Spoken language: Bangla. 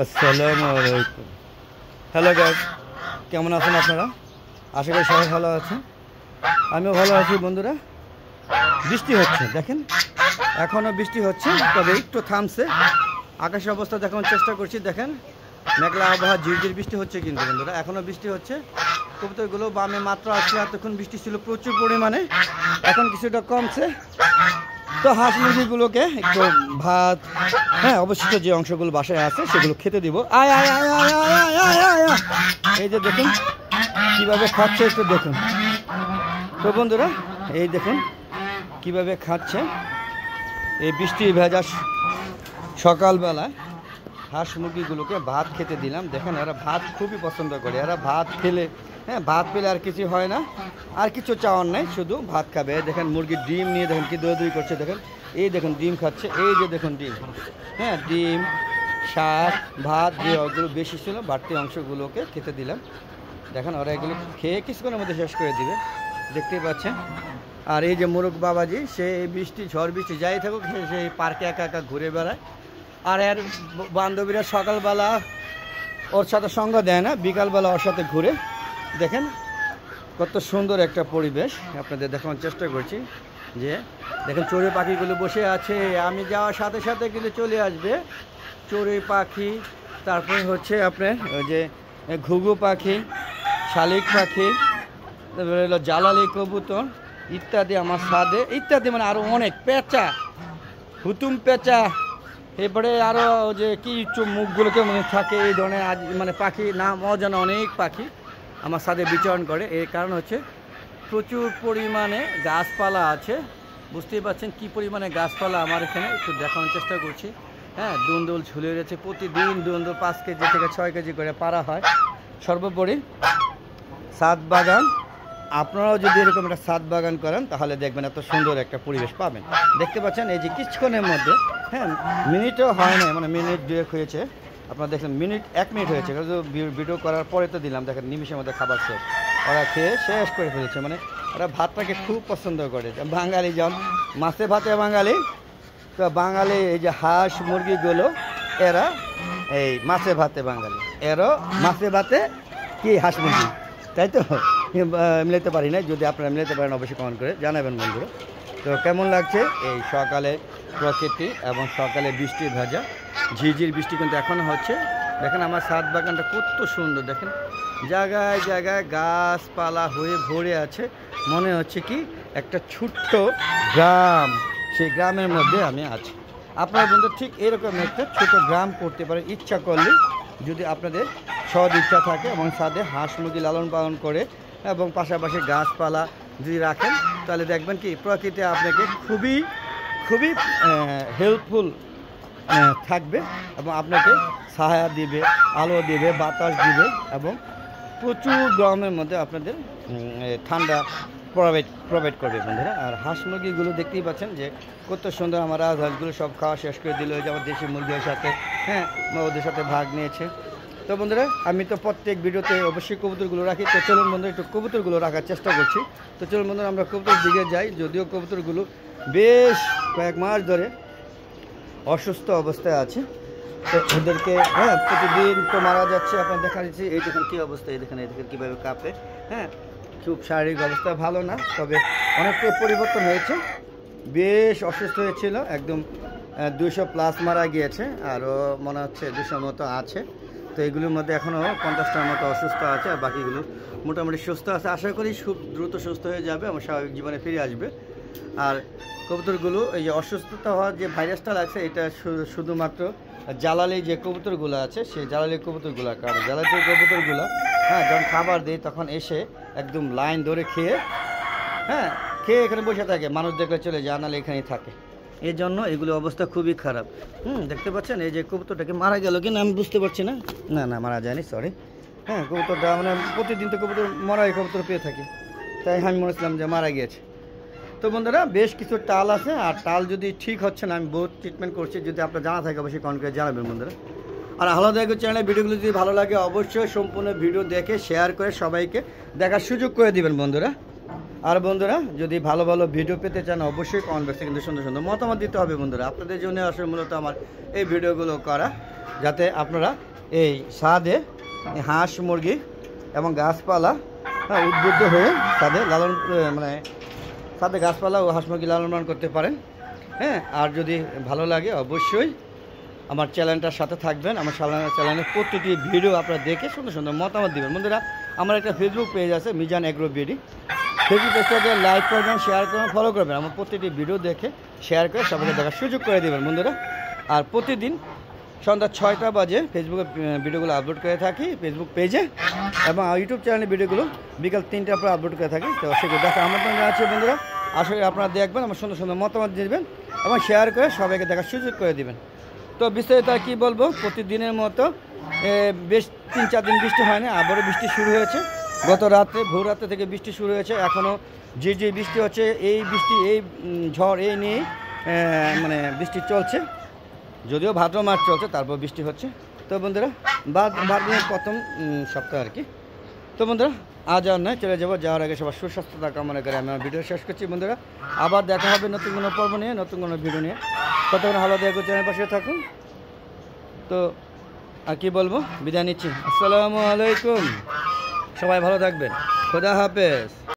আসসালামু আলাইকুম। হ্যালো গাইস, কেমন আছেন আপনারা? আশা করি সবাই ভালো আছেন, আমিও ভালো আছি। বন্ধুরা, বৃষ্টি হচ্ছে, দেখেন এখনও বৃষ্টি হচ্ছে, তবে একটু থামছে। আকাশের অবস্থা দেখানোর চেষ্টা করছি, দেখেন মেঘলা আবহাওয়া, ঝিরঝির বৃষ্টি হচ্ছে। কিন্তু বন্ধুরা, এখনও বৃষ্টি হচ্ছে। কবুতরগুলো বামে মাত্র আসছে, এতক্ষণ বৃষ্টি ছিল প্রচুর পরিমাণে, এখন কিছুটা কমছে। তো হাঁস মুরগিগুলোকে একটু ভাত, হ্যাঁ অবশিষ্ট যে অংশগুলো বাসায় আছে সেগুলো খেতে দিব। আয় আয় আয় আয় আয় আয় আয় আয়। এই যে দেখুন কিভাবে খাচ্ছে, একটু দেখুন। তো বন্ধুরা, এই দেখুন কিভাবে খাচ্ছে। এই বৃষ্টি ভেজা সকালবেলা হাঁস মুরগিগুলোকে ভাত খেতে দিলাম। দেখেন এরা ভাত খুবই পছন্দ করে। এরা ভাত খেলে, হ্যাঁ ভাত পেলে আর কিছু হয় না, আর কিছু চাওয়ার নাই, শুধু ভাত খাবে। দেখেন মুরগির ডিম নিয়ে দেখেন কি দৌড়দৌড়ি করছে। দেখেন এই দেখুন ডিম খাচ্ছে, এই যে দেখুন ডিম, হ্যাঁ ডিম, শাক, ভাত, যে ওগুলো বেশি ছিল বাড়তি অংশগুলোকে খেতে দিলাম। দেখেন ওরা এগুলো খেয়ে কিছুক্ষণের মধ্যে শেষ করে দিবে, দেখতেই পাচ্ছেন। আর এই যে মোরগ বাবাজি, সে বৃষ্টি ঝড় বৃষ্টি যাই থাকুক, সে সেই পার্কে একা একা ঘুরে বেড়ায়। আর এর বান্ধবীরা সকালবেলা ওর সাথে সঙ্গ দেয় না, বিকালবেলা ওর সাথে ঘুরে। দেখেন কত সুন্দর একটা পরিবেশ, আপনাদের দেখানোর চেষ্টা করছি। যে দেখেন চড়ুই পাখিগুলো বসে আছে, আমি যাওয়ার সাথে সাথে কিন্তু চলে আসবে চড়ুই পাখি। তারপরে হচ্ছে আপনার ওই যে ঘুঘু পাখি, শালিক পাখি, তারপরে হলো জালালি কবুতর ইত্যাদি, আমার ছাদে ইত্যাদি, মানে আরও অনেক, পেঁচা, হুতুম পেঁচা, এরপরে আরও যে কি মুখগুলোকে মানে থাকে এই ধরনের মানে পাখি, নাম অজানা অনেক পাখি আমার ছাদে বিচরণ করে। এর কারণ হচ্ছে প্রচুর পরিমাণে গাছপালা আছে। বুঝতেই পারছেন কি পরিমাণে গাছপালা আমার এখানে, একটু দেখানোর চেষ্টা করছি। হ্যাঁ দুন্দুল ঝুলে রয়েছে, প্রতিদিন দুন্দুল 5 কেজি থেকে 6 কেজি করে পারা হয়। সর্বোপরি ছাদ বাগান, আপনারাও যদি এরকম একটা ছাদ বাগান করেন তাহলে দেখবেন এত সুন্দর একটা পরিবেশ পাবেন। দেখতে পাচ্ছেন এই যে কিছুক্ষণের মধ্যে, হ্যাঁ মিনিটও হয় না, মানে মিনিট 2 হয়েছে। আপনারা দেখলেন মিনিট 1 মিনিট হয়েছে, ভিডিও করার পরে তো দিলাম। দেখেন নিমিষের মধ্যে খাবার শেষ, ওরা খেয়ে শেষ করে ফেলেছে। মানে ওরা ভাতটাকে খুব পছন্দ করে। বাঙালি যেমন মাছে ভাতে বাঙালি, তো বাঙালি এই যে হাঁস মুরগিগুলো এরা এই মাছে ভাতে বাঙালি, এরও মাছে ভাতে কি হাঁস মুরগি, তাই তো? মিলাতে পারি না, যদি আপনারা মিলাতে পারেন অবশ্যই কমেন্ট করে জানাবেন বন্ধুরা। তো কেমন লাগছে এই সকালে প্রকৃতি এবং সকালে বৃষ্টি ভেজা, ঝিরঝির বৃষ্টি কিন্তু এখনও হচ্ছে। দেখেন আমার ছাদ বাগানটা কত সুন্দর, দেখেন জায়গায় জায়গায় গাছপালা হয়ে ভরে আছে। মনে হচ্ছে কি একটা ছোট্ট গ্রাম, সেই গ্রামের মধ্যে আমি আছি। আপনারা বন্ধু ঠিক এরকম একটা ছোট গ্রাম করতে পারেন ইচ্ছা করলে, যদি আপনাদের সদ ইচ্ছা থাকে এবং ছাদে হাঁস মুরগি লালন পালন করে এবং পাশাপাশি গাছপালা যদি রাখেন, তাহলে দেখবেন কি প্রকৃতি আপনাকে খুবই খুবই হেল্পফুল থাকবে এবং আপনাকে ছায়া দিবে, আলো দিবে, বাতাস দিবে এবং প্রচুর গরমের মধ্যে আপনাদের ঠান্ডা প্রোভাইড করবে বন্ধুরা। আর হাঁস মুরগিগুলো দেখতেই পাচ্ছেন যে কত সুন্দর। আমার রাজহাঁসগুলো সব খাওয়া শেষ করে দিল, যে আমার দেশি মুরগির সাথে, হ্যাঁ ওদের সাথে ভাগ নিয়েছে। তো বন্ধুরা, আমি তো প্রত্যেক ভিডিওতে অবশ্যই কবুতরগুলো রাখি। তো চলুন বন্ধুরা একটু কবুতরগুলো রাখার চেষ্টা করছি। তো চলুন বন্ধুরা আমরা কবুতর দিকে যাই। যদিও কবুতরগুলো বেশ কয়েক মাস ধরে অসুস্থ অবস্থায় আছে, তো ওদেরকে হ্যাঁ প্রতিদিন তো মারা যাচ্ছে। আপনার দেখা যাচ্ছে এই দেখেন কী অবস্থা, এই দেখেন কীভাবে কাঁপে। হ্যাঁ খুব শারীরিক অবস্থা ভালো না, তবে অনেকটাই পরিবর্তন হয়েছে। বেশ অসুস্থ হয়েছিল, একদম 200+ মারা গিয়েছে, আরও মনে হচ্ছে 200 মতো আছে। তো এগুলোর মধ্যে এখনও 50টার মতো অসুস্থ আছে, আর বাকিগুলো মোটামুটি সুস্থ আছে। আশা করি খুব দ্রুত সুস্থ হয়ে যাবে এবং স্বাভাবিক জীবনে ফিরে আসবে। আর কবুতরগুলো এই যে অসুস্থতা হওয়ার যে ভাইরাসটা লাগছে, এটা শুধুমাত্র জালালি যে কবুতরগুলো আছে সেই জালালি কবুতরগুলোর কারণে। জালালি কবুতরগুলো হ্যাঁ যখন খাবার দেয় তখন এসে একদম লাইন ধরে খেয়ে, হ্যাঁ খেয়ে এখানে বসে থাকে, মানুষ দেখলে চলে যায়, নাহলে এখানেই থাকে। এই জন্য এগুলো অবস্থা খুবই খারাপ। দেখতে পাচ্ছেন এই যে কবুতরটাকে মারা গেল কিনা আমি বুঝতে পারছি না। না না মারা যায়নি, সরি। হ্যাঁ কবুতরটা মানে প্রতিদিন তো কবুতর মরাই কবুতর পেয়ে থাকি, তাই আমি মনেছিলাম যে মারা গিয়েছে। তো বন্ধুরা বেশ কিছু টাল আছে, আর টাল যদি ঠিক হচ্ছে না, আমি বহুত ট্রিটমেন্ট করছি। যদি আপনার জানা থাকে অবশ্যই কমেন্ট করে জানাবেন বন্ধুরা। আর আলাদা এক চ্যানেলের ভিডিওগুলো যদি ভালো লাগে অবশ্যই সম্পূর্ণ ভিডিও দেখে শেয়ার করে সবাইকে দেখার সুযোগ করে দিবেন বন্ধুরা। আর বন্ধুরা যদি ভালো ভালো ভিডিও পেতে চান অবশ্যই কমেন্ট বক্সে কিন্তু সুন্দর সুন্দর মতামত দিতে হবে বন্ধুরা। আপনাদের জন্য আসলে মূলত আমার এই ভিডিওগুলো করা। যাতে আপনারা এই ছাদে হাঁস মুরগি এবং গাছপালা উদ্বুদ্ধ হয়ে ছাদে লালন মানে ছাদে গাছপালা ও হাঁস মুরগি লালন পালন করতে পারেন। হ্যাঁ, আর যদি ভালো লাগে অবশ্যই আমার চ্যানেলটার সাথে থাকবেন। আমার চ্যানেলের প্রতিটি ভিডিও আপনারা দেখে সুন্দর সুন্দর মতামত দেবেন। বন্ধুরা, আমার একটা ফেসবুক পেজ আছে মিজান এগ্রো বিডি, ফেসবুক পেজটাকে লাইক করবেন, শেয়ার করবেন, ফলো করবেন। আমার প্রতিটি ভিডিও দেখে শেয়ার করে সবাইকে দেখার সুযোগ করে দেবেন বন্ধুরা। আর প্রতিদিন সন্ধ্যা 6টা বাজে ফেসবুকে ভিডিওগুলো আপলোড করে থাকি ফেসবুক পেজে, এবং ইউটিউব চ্যানেলে ভিডিওগুলো বিকাল 3টার পর আপলোড করে থাকি। তো সেগুলো দেখা আমন্ত্রণ জানাচ্ছি বন্ধুরা। আশা করি আপনারা দেখবেন, আমার সুন্দর সুন্দর মতামত দেবেন এবং শেয়ার করে সবাইকে দেখার সুযোগ করে দেবেন। তো বিস্তারিত আর কী বলবো, প্রতিদিনের মতো বেশ 3-4 দিন বৃষ্টি হয়নি, আবারও বৃষ্টি শুরু হয়েছে। গত রাতে ভোর রাতে থেকে বৃষ্টি শুরু হয়েছে, এখনও যে বৃষ্টি হচ্ছে, এই বৃষ্টি এই ঝড় এই নিয়ে মানে বৃষ্টি চলছে। যদিও ভাদ্র মাস চলছে, তারপর বৃষ্টি হচ্ছে। তো বন্ধুরা, ভাদ্রের প্রথম সপ্তাহ আর কি। তো বন্ধুরা, আজ আর নয়, চলে যাবো। যাওয়ার আগে সবার সুস্বাস্থ্যতা কামনা করে আমি আমার ভিডিও শেষ করছি বন্ধুরা। আবার দেখা হবে নতুন কোনো পর্ব নিয়ে, নতুন কোনো ভিডিও নিয়ে। ততক্ষণ ভালো দেখো, চ্যানেল পাশে থাকুন। তো আর কি বলবো, বিদায় নিচ্ছি। আসসালামু আলাইকুম, সবাই ভালো থাকবেন। খোদা হাফেজ।